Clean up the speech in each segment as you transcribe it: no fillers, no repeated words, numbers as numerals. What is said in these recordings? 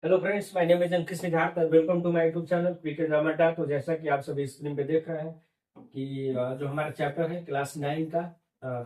Hello friends, my name is Ankit Siddharth and welcome to my YouTube channel PK ड्रामाटा। तो जैसा कि आप सभी स्क्रीन पे देख रहे हैं कि जो हमारा चैप्टर है क्लास 9 का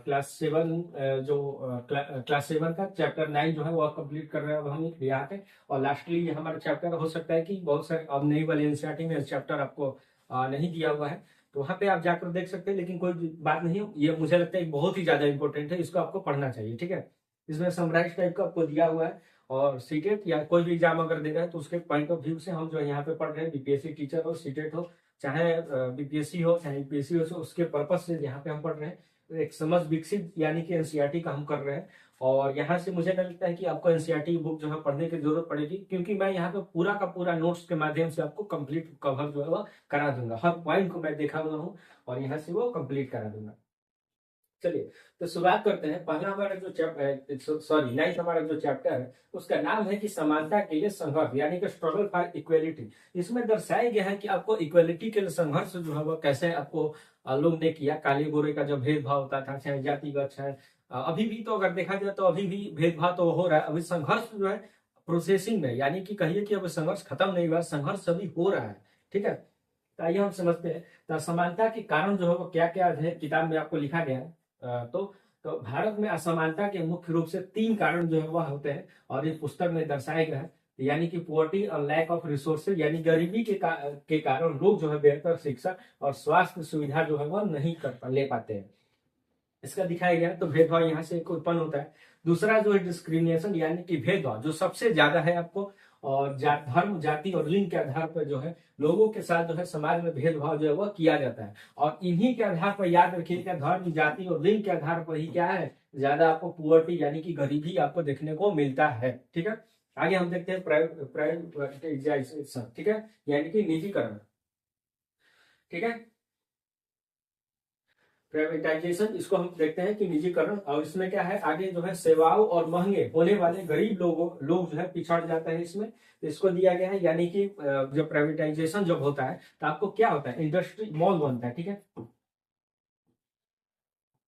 क्लास 7 क्लास 7 का चैप्टर 9 जो है वो कंप्लीट कर रहे हैं अब हम यहाँ पे। और लास्टली ये हमारा चैप्टर हो सकता है कि बहुत सारे अब नई वाले एनसीईआरटी में चैप्टर आपको नहीं दिया हुआ है, तो वहाँ पे आप जाकर देख सकते हैं। लेकिन कोई बात नहीं, ये मुझे लगता है बहुत ही ज्यादा इंपॉर्टेंट है, इसको आपको पढ़ना चाहिए। ठीक है, इसमें समराइज टाइप का आपको दिया हुआ है। और सीटेट या कोई भी एग्जाम अगर दे रहे हैं तो उसके पॉइंट ऑफ व्यू से हम जो यहाँ पे पढ़ रहे हैं, बीपीएससी टीचर हो, सीटेट हो, चाहे बीपीएससी हो चाहे यूपीएससी हो, उसके पर्पज से यहाँ पे हम पढ़ रहे हैं। तो एक समझ विकसित यानी कि एनसीईआरटी का हम कर रहे हैं। और यहाँ से मुझे नहीं लगता है कि आपको एनसीईआरटी बुक जो है पढ़ने की जरूरत पड़ेगी, क्योंकि मैं यहाँ पे पूरा का पूरा नोट्स के माध्यम से आपको कंप्लीट कवर जो है वो करा दूंगा। हर पॉइंट को मैं देखा हुआ हूँ और यहाँ से वो कंप्लीट करा दूंगा। चलिए, तो शुरुआत करते हैं। पहला हमारा जो चैप्टर सॉरी नाइन्थ हमारा जो चैप्टर है उसका नाम है कि समानता के लिए संघर्ष, यानी कि स्ट्रगल फॉर इक्वेलिटी। इसमें दर्शाया गया है कि आपको इक्वेलिटी के लिए संघर्ष जो है वो कैसे आपको लोग ने किया। काले गोरे का जो भेदभाव होता था, चाहे जातिगत, चाहे अभी भी, तो अगर देखा जाए तो अभी भी भेदभाव तो हो रहा है। अभी संघर्ष जो है प्रोसेसिंग में, यानी कि कहिए कि अब संघर्ष खत्म नहीं हुआ, संघर्ष अभी हो रहा है। ठीक है, तो आइए हम समझते हैं। तो असमानता के कारण जो है वो क्या क्या है, किताब में आपको लिखा गया है। तो भारत में असमानता के मुख्य रूप से 3 कारण जो है वह होते हैं और इस पुस्तक में दर्शाया गया है। यानी कि पुअर्टी और लैक ऑफ रिसोर्सेज, यानी गरीबी के कारण लोग जो है बेहतर शिक्षा और स्वास्थ्य सुविधा जो है वह नहीं ले पाते हैं। इसका दिखाया गया। तो भेदभाव यहाँ से उत्पन्न होता है। दूसरा जो है डिस्क्रिमिनेशन, यानी कि भेदभाव जो सबसे ज्यादा है आपको, और धर्म, जाति और लिंग के आधार पर जो है लोगों के साथ जो है समाज में भेदभाव जो है वह किया जाता है। और इन्हीं के आधार पर याद रखिएगा, धर्म, जाति और लिंग के आधार पर ही क्या है, ज्यादा आपको पुअर्टी यानी कि गरीबी आपको देखने को मिलता है। ठीक है, आगे हम देखते हैं प्राइवेटाइजेशन। ठीक है, यानी कि निजीकरण। ठीक है, प्राइवेटाइजेशन, इसको हम देखते हैं कि निजीकरण। और इसमें क्या है, आगे जो है सेवाओं और महंगे होने वाले गरीब लोग जो है पिछड़ जाते हैं इसमें। तो इसको दिया गया है, यानी कि जब प्राइवेटाइजेशन जब होता है तो आपको क्या होता है, इंडस्ट्री मॉल बनता है। ठीक है,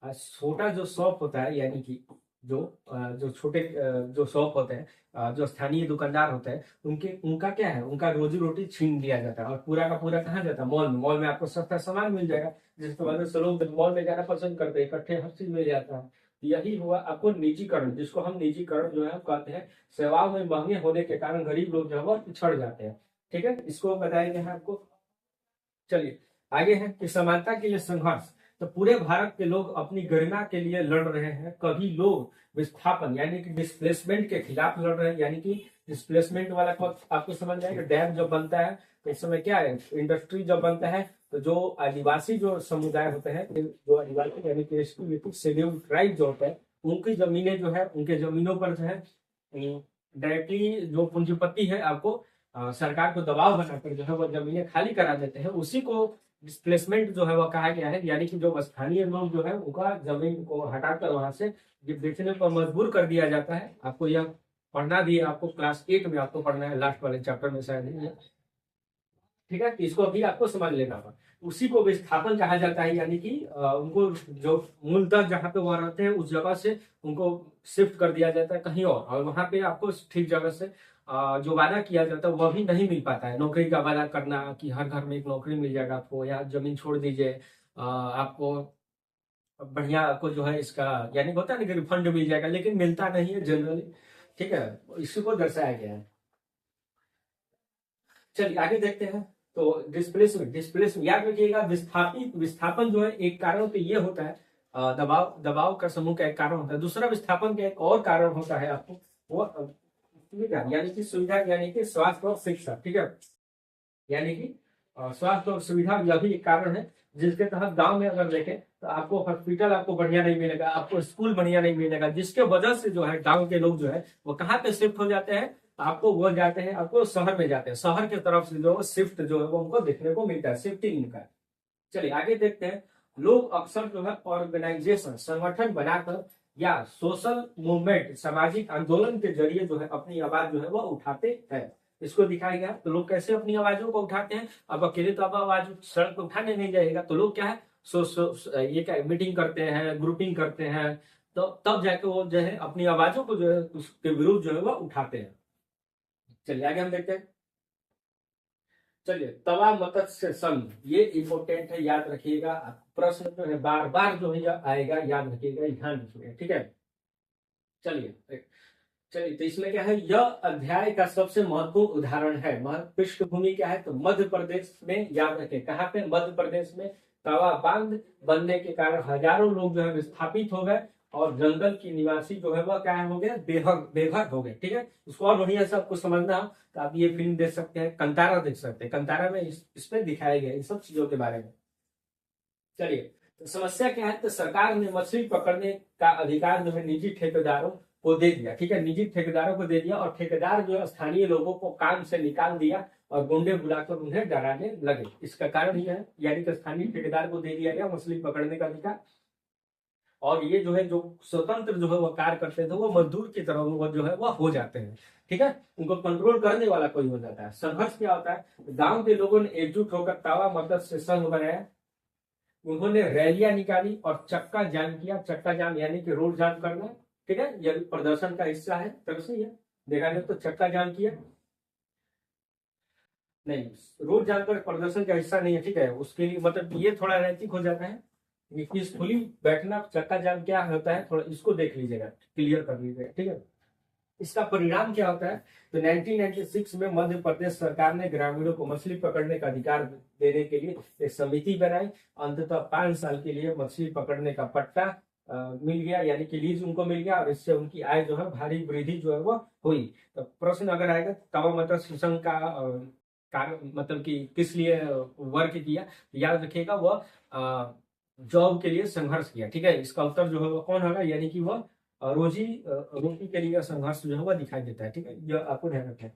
छोटा जो शॉप होता है, यानी कि जो छोटे जो शॉप होते हैं, जो स्थानीय दुकानदार होते हैं, उनका क्या है, उनका रोजी रोटी छीन लिया जाता है। और पूरा का पूरा कहाँ जाता है, मॉल में। मॉल में आपको सस्ता सामान मिल जाएगा, जिसकी वजह से लोग मॉल में जाना पसंद करते हैं, इकट्ठे हर चीज मिल जाता है। यही हुआ आपको निजीकरण, जिसको हम निजीकरण जो है कहते हैं। सेवाओं में महंगे होने के कारण गरीब लोग जो है वो पिछड़ जाते हैं। ठीक है, इसको बताया गया है आपको। चलिए, आगे है कि समानता के लिए संघर्ष। तो पूरे भारत के लोग अपनी गरिमा के लिए लड़ रहे हैं। कभी लोग विस्थापन यानी कि डिस्प्लेसमेंट के खिलाफ लड़ रहे हैं। यानी कि डिस्प्लेसमेंट वाला को आपको समझ में आएगा। डैम जब बनता है तो इस समय क्या है, इंडस्ट्री जब बनता है तो जो आदिवासी जो समुदाय होते हैं, जो आदिवासी यानी कि शेड्यूल ट्राइब जो होते हैं, उनकी जमीनें जो है, उनके जमीनों पर जो है डायरेक्टली जो पूंजीपति है आपको सरकार को दबाव बनाकर जो है वो जमीनें खाली करा देते हैं। उसी को डिस्प्लेसमेंट जो है वो कहा गया है। यानी कि जो स्थानीय लोग जो है उनका जमीन को हटाकर वहां से बेचने पर मजबूर कर दिया जाता है। आपको यह पढ़ना भी है, आपको क्लास 8 में आपको पढ़ना है, लास्ट वाले चैप्टर में शायद है। ठीक है, तो इसको अभी आपको समझ लेना होगा। उसी को विस्थापन कहा जाता है, यानी कि उनको जो मूलतः जहाँ पे वह रहते हैं उस जगह से उनको शिफ्ट कर दिया जाता है कहीं और वहां पे आपको ठीक जगह से जो वादा किया जाता है वह भी नहीं मिल पाता है। नौकरी का वादा करना कि हर घर में एक नौकरी मिल जाएगा आपको, या जमीन छोड़ दीजिए, आपको बढ़िया, आपको जो है इसका यानी होता है ना कि रिफंड मिल जाएगा, लेकिन मिलता नहीं है जनरली। ठीक है, इसी को दर्शाया गया है। चलिए आगे देखते हैं। तो डिस्प्लेसमेंट, डिस्प्लेसमेंट याद रखिएगा। विस्थापन जो है एक कारण तो ये होता है, दबाव दबाव का समूह का एक कारण होता है। दूसरा विस्थापन का एक और कारण होता है आपको, वो सुविधा, यानी कि सुविधा, यानी कि स्वास्थ्य और शिक्षा। ठीक है, यानी कि स्वास्थ्य और सुविधा यह भी एक कारण है, जिसके तहत गांव में अगर देखें तो आपको हॉस्पिटल आपको बढ़िया नहीं मिलेगा, आपको स्कूल बढ़िया नहीं मिलेगा, जिसके वजह से जो है गांव के लोग जो है वो कहाँ पे शिफ्ट हो जाते हैं, आपको वो जाते हैं, आपको शहर में जाते हैं। शहर की तरफ से जो शिफ्ट जो है वो उनको देखने को मिलता है, शिफ्टिंग इनका। चलिए आगे देखते हैं। लोग अक्सर जो है ऑर्गेनाइजेशन, संगठन बनाकर या सोशल मूवमेंट, सामाजिक आंदोलन के जरिए जो है अपनी आवाज जो है वो उठाते हैं। इसको दिखाया गया। तो लोग कैसे अपनी आवाजों को उठाते हैं। अब अकेले तो अब आवाज सड़क पर उठाने नहीं जाएगा, तो लोग क्या है, ये क्या मीटिंग करते हैं, ग्रुपिंग करते हैं, तो तब जाके वो जो है अपनी आवाजों को जो है उसके विरुद्ध जो है वो उठाते हैं। चलिए आगे हम देखते हैं। चलिए, तवा मत्स्य संघ, ये इंपॉर्टेंट है, याद रखिएगा। प्रश्न जो है बार बार जो है आएगा, याद रखिएगा, ध्यान रखिएगा, ठीक है। चलिए चलिए, तो इसमें क्या है, यह अध्याय का सबसे महत्वपूर्ण उदाहरण है। पृष्ठभूमि क्या है, तो मध्य प्रदेश में, याद रखें कहाँ पे, मध्य प्रदेश में तवा बांध बनने के कारण हजारों लोग जो है विस्थापित हो गए और जंगल की निवासी जो है वह क्या हो गया, बेघर हो गए, ठीक है। इसको और बढ़िया से आपको समझना हो तो आप ये फिल्म देख सकते हैं, कंतारा देख सकते हैं। कंतारा में इसमें दिखाया गया इन सब चीजों के बारे में। चलिए, तो समस्या क्या है, तो सरकार ने मछली पकड़ने का अधिकार जो है निजी ठेकेदारों को दे दिया, ठीक है, निजी ठेकेदारों को दे दिया, और ठेकेदार जो है स्थानीय लोगों को काम से निकाल दिया और गुंडे बुलाकर उन्हें डराने लगे। इसका कारण यह है, यानी कि स्थानीय ठेकेदार को दे दिया गया मछली पकड़ने का अधिकार, और ये जो है जो स्वतंत्र जो है वो कार्य करते थे वो मजदूर की तरह वो जो है वो हो जाते हैं, ठीक है। उनको कंट्रोल करने वाला कोई हो जाता है। संघर्ष क्या होता है, गांव के लोगों ने एकजुट होकर तवा मत्स्य संघ बनाया। उन्होंने रैलियां निकाली और चक्का जाम किया। चक्का जाम यानी कि रोड जाम करना, ठीक है, यह प्रदर्शन का हिस्सा है, तब से ही है, देखा जाए तो चक्का जाम किया नहीं, रोड जाम कर प्रदर्शन का हिस्सा नहीं है, ठीक है। उसके लिए मतलब ये थोड़ा नैतिक हो जाता है। पीसफुली बैठना, चक्का जाम क्या होता है, थोड़ा इसको देख लीजिएगा, क्लियर कर लीजिएगा, ठीक है। इसका परिणाम क्या होता है, तो 1996 में मध्य प्रदेश सरकार ने ग्रामीणों को मछली पकड़ने का अधिकार देने के लिए एक समिति बनाई। अंततः 5 साल के लिए मछली पकड़ने का पट्टा मिल गया, यानी कि लीज उनको मिल गया, और इससे उनकी आय जो है भारी वृद्धि जो है वो हुई। तो प्रश्न अगर आएगा तवा मत्स्य संघ का कारण मतलब कि किस लिए वर्क किया, याद रखिएगा वह जॉब के लिए संघर्ष किया, ठीक है। इसका उत्तर जो है वो कौन होगा, यानी कि वह रोटी के लिए संघर्ष जो है वह दिखाई देता है, ठीक है, यह आपको ध्यान रखें।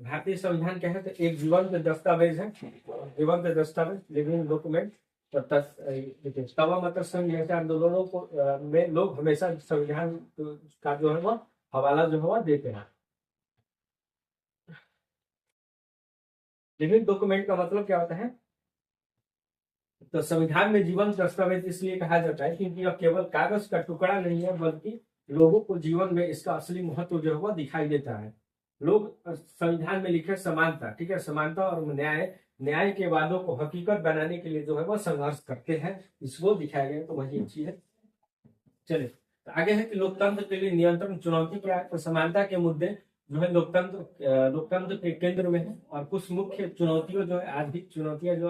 भारतीय संविधान क्या है, तो एक जीवंत दस्तावेज है, जीवंत दस्तावेज, लिविंग डॉक्यूमेंट। तवा मत्स्य संघ जैसे आंदोलनों को में लोग हमेशा संविधान का जो है वह हवाला जो है वह देते हैं। लिविंग डॉक्यूमेंट का मतलब क्या होता है, तो संविधान में जीवंत दस्तावेज इसलिए कहा जाता है क्योंकि यह केवल कागज का टुकड़ा नहीं है, बल्कि लोगों को जीवन में इसका असली महत्व जो है वह दिखाई देता है। लोग संविधान में लिखे समानता, ठीक है, समानता और न्याय के वादों को हकीकत बनाने के लिए जो है वह संघर्ष करते हैं, इसको दिखाया गया, तो वही अच्छी है। चलिए, तो आगे है कि लोकतंत्र के लिए नियंत्रण चुनौती क्या है, तो समानता के मुद्दे जो है लोकतंत्र के केंद्र में है, और कुछ मुख्य चुनौतियां जो है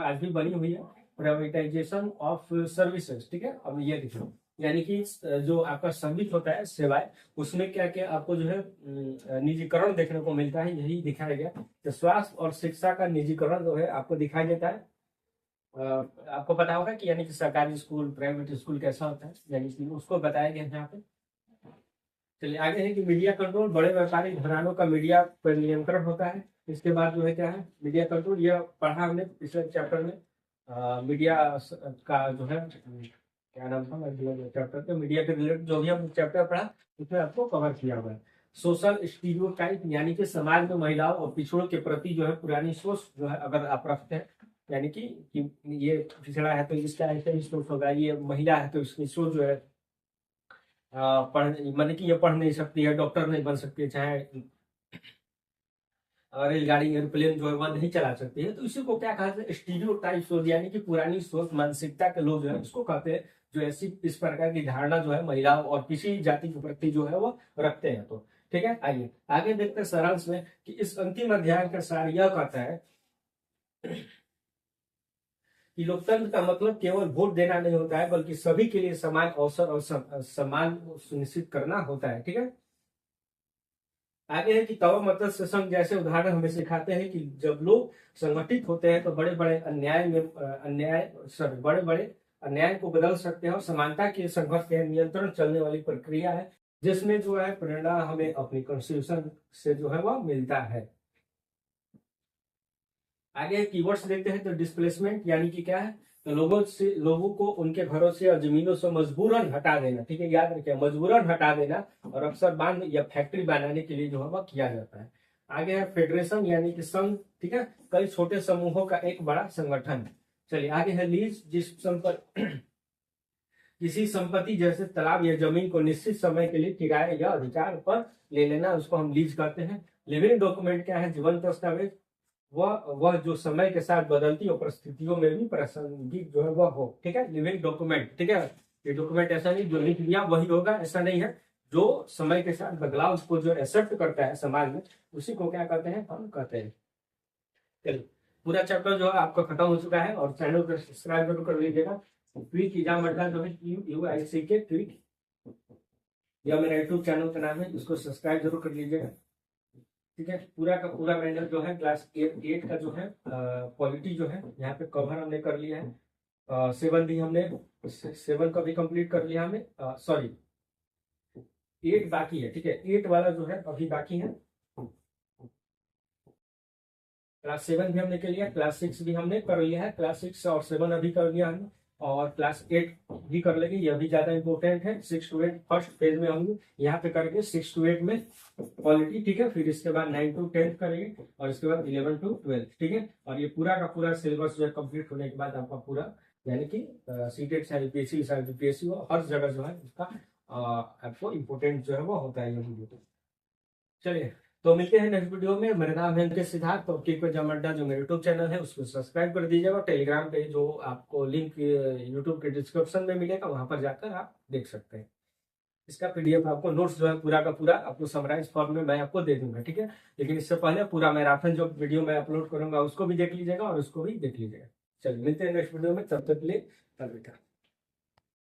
आज भी बनी हुई है। प्राइवेटाइजेशन ऑफ सर्विसेज, ठीक है। अब ये देखो, यानी कि जो आपका सर्विस होता है, सेवाएं, उसमें क्या क्या आपको जो है निजीकरण देखने को मिलता है, यही दिखाया गया। तो स्वास्थ्य और शिक्षा का निजीकरण जो है आपको दिखाई देता है। आपको पता होगा कि यानी कि सरकारी स्कूल, प्राइवेट स्कूल कैसा होता है, यानी कि उसको बताया गया है यहाँ पे। चलिए आगे है कि मीडिया कंट्रोल, बड़े व्यापारिक घरानों का मीडिया पर नियंत्रण होता है। इसके बाद जो है क्या है, मीडिया कंट्रोल, यह पढ़ा हमने पिछले चैप्टर में। मीडिया का जो है क्या नाम था चैप्टर पे, मीडिया के रिलेटेड जो भी हम चैप्टर पढ़ा उसमें आपको कवर किया हुआ है। सोशल स्टीरियोटाइप, यानी कि समाज में महिलाओं और पिछड़ों के प्रति जो है पुरानी सोच जो है अगर आप रखते हैं, यानी कि ये पिछड़ा है तो इसका ऐसे ही सोच होगा, ये महिला है तो इसकी सोच जो है मतलब कि ये पढ़ नहीं सकती है, डॉक्टर नहीं बन सकती है, चाहे रेलगाड़ी एरोप्लेन जो है वह नहीं चला सकती है, तो इसी को क्या कहते हैं, स्टीरियोटाइप सोच, यानी कि पुरानी सोच मानसिकता के लोग जो है इसको कहते हैं, जो ऐसी इस प्रकार की धारणा जो है महिलाओं और किसी जाति के प्रति जो है वो रखते हैं। तो ठीक है, आइए आगे देखते हैं सारांश में कि इस अंतिम अध्याय का सार यह कहता है कि लोकतंत्र का मतलब केवल वोट देना नहीं होता है, बल्कि सभी के लिए समान अवसर और सम्मान सुनिश्चित करना होता है, ठीक है। आगे है कि तवा मत्स्य संघ जैसे उदाहरण हमें सिखाते हैं कि जब लोग संगठित होते हैं तो बड़े बड़े अन्याय को बदल सकते हैं, और समानता के संघर्ष के नियंत्रण चलने वाली प्रक्रिया है, जिसमें जो है प्रेरणा हमें अपनी कॉन्स्टिट्यूशन से जो है वह मिलता है। आगे कीवर्ड्स देखते हैं, तो डिस्प्लेसमेंट यानी कि क्या है, तो लोगों को उनके घरों से और जमीनों से मजबूरन हटा देना, ठीक है, याद रखिए मजबूरन हटा देना, और अक्सर बांध या फैक्ट्री बनाने के लिए जो है वह किया जाता है। आगे है फेडरेशन यानी कि संघ, ठीक है, कई छोटे समूहों का एक बड़ा संगठन। चलिए आगे है लीज, किसी संपत्ति जैसे तालाब या जमीन को निश्चित समय के लिए किराए या अधिकार पर ले लेना, उसको हम लीज कहते हैं। लिविंग डॉक्यूमेंट क्या है? जीवंत दस्तावेज। वह जो समय के साथ बदलती और परिस्थितियों में भी प्रासंगिक जो है वह हो। ठीक है, लिविंग डॉक्यूमेंट। ठीक है, ये डॉक्यूमेंट ऐसा नहीं जो लिख लिया वही होगा, ऐसा नहीं है। जो समय के साथ बदलाव को जो एक्सेप्ट करता है समाज में, उसी को क्या कहते हैं? हम कहते हैं। चलिए, पूरा चैप्टर जो है आपका खत्म हो चुका है, और चैनल को सब्सक्राइब जरूर कर लीजिएगा। ट्वीक एग्जाम अड्डा जो है UIC के ट्वीक, यह मेरा यूट्यूब चैनल का नाम है, इसको सब्सक्राइब जरूर कर लीजिएगा। ठीक है, पूरा का पूरा मैंने जो है क्लास 8 का जो है पॉलिटी जो है यहाँ पे कवर हमने कर लिया है। 7 भी हमने 7 का भी कंप्लीट कर लिया हमने। सॉरी, 8 बाकी है। ठीक है, 8 वाला जो है अभी बाकी है। क्लास 7 भी हमने कर लिया, क्लास 6 भी हमने कर लिया है, क्लास 6 और 7 अभी कर लिया हमने, और क्लास 8 भी कर लेंगे। यह भी ज्यादा इंपॉर्टेंट है। 6 to 8 फर्स्ट फेज में हम यहाँ पे करके 6 to 8 में क्वालिटी। ठीक है, फिर इसके बाद 9 to 10 करेंगे, और इसके बाद 11 to 12। ठीक है, और ये पूरा का पूरा सिलेबस जो है कंप्लीट होने के बाद आपका पूरा, यानी कि सीटेट चाहे यूपीएससी चाहे यूपीएससी हो, हर जगह जो है इसका आपको इम्पोर्टेंट जो है वो होता है ये वीडियो। चलिए, तो मिलते हैं नेक्स्ट वीडियो में। मेरा नाम है अंकित सिद्धार्थ। तो क्लिक एग्जाम अड्डा जो मेरा यूट्यूब चैनल है उसको सब्सक्राइब कर दीजिएगा, और टेलीग्राम पे जो आपको लिंक यूट्यूब के डिस्क्रिप्शन में मिलेगा, वहां पर जाकर आप देख सकते हैं। इसका PDF आपको नोट्स जो है पूरा का पूरा आपको समराइज फॉर्म में मैं आपको दे दूंगा। ठीक है, लेकिन इससे पहले पूरा मैराथन जो वीडियो मैं अपलोड करूंगा उसको भी देख लीजिएगा, और उसको भी देख लीजिएगा। चलिए, मिलते हैं नेक्स्ट वीडियो में, तब तक के लिए अलविदा।